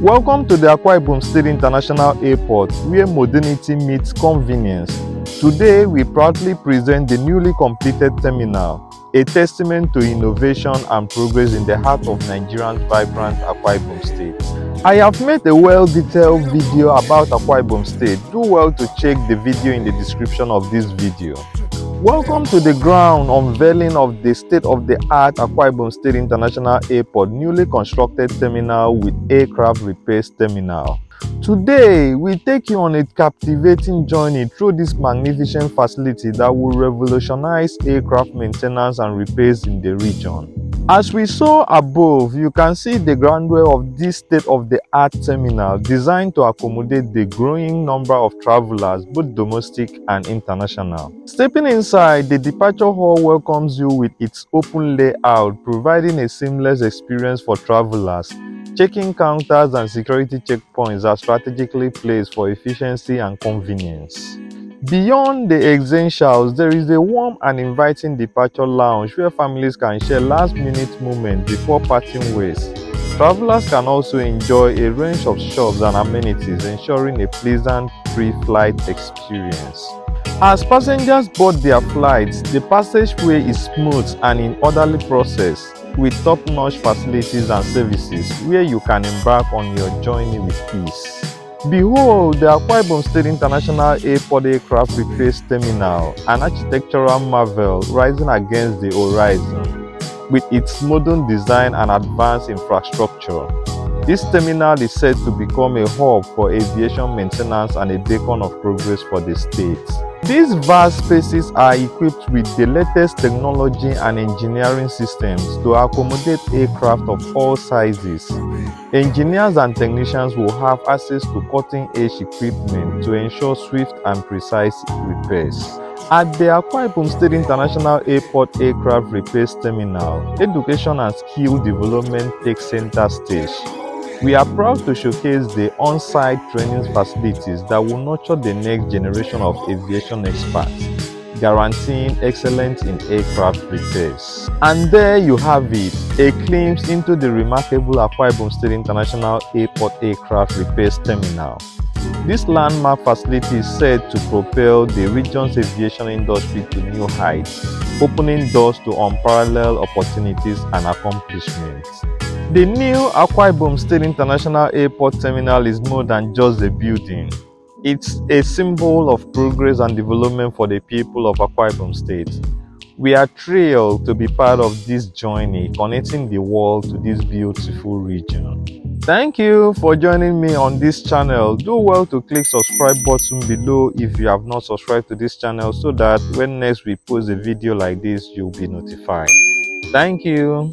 Welcome to the Akwa Ibom State International Airport, where modernity meets convenience. Today, we proudly present the newly completed terminal, a testament to innovation and progress in the heart of Nigeria's vibrant Akwa Ibom State. I have made a well-detailed video about Akwa Ibom State. Do well to check the video in the description of this video. Welcome to the ground unveiling of the state-of-the-art Akwa Ibom State International Airport newly constructed terminal with aircraft repairs terminal. Today, we take you on a captivating journey through this magnificent facility that will revolutionize aircraft maintenance and repairs in the region. As we saw above, you can see the grandeur of this state-of-the-art terminal designed to accommodate the growing number of travelers, both domestic and international. Stepping inside, the departure hall welcomes you with its open layout, providing a seamless experience for travelers. Check-in counters and security checkpoints are strategically placed for efficiency and convenience. Beyond the essentials, there is a warm and inviting departure lounge where families can share last-minute moments before parting ways. Travelers can also enjoy a range of shops and amenities, ensuring a pleasant pre-flight experience. As passengers board their flights, the passageway is smooth and in orderly process, with top-notch facilities and services where you can embark on your journey with ease. Behold the Akwa Ibom State International Airport Aircraft Repairs Terminal, an architectural marvel rising against the horizon. With its modern design and advanced infrastructure, this terminal is set to become a hub for aviation maintenance and a beacon of progress for the state. These vast spaces are equipped with the latest technology and engineering systems to accommodate aircraft of all sizes. Engineers and technicians will have access to cutting-edge equipment to ensure swift and precise repairs. At the Akwa Ibom State International Airport Aircraft Repairs Terminal, education and skill development take center stage. We are proud to showcase the on-site training facilities that will nurture the next generation of aviation experts, guaranteeing excellence in aircraft repairs. And there you have it, a glimpse into the remarkable Akwa Ibom State International Airport Aircraft Repairs Terminal. This landmark facility is set to propel the region's aviation industry to new heights, opening doors to unparalleled opportunities and accomplishments. The new Akwa Ibom State International Airport Terminal is more than just a building. It's a symbol of progress and development for the people of Akwa Ibom State. We are thrilled to be part of this journey, connecting the world to this beautiful region. Thank you for joining me on this channel. Do well to click subscribe button below if you have not subscribed to this channel so that when next we post a video like this, you'll be notified. Thank you.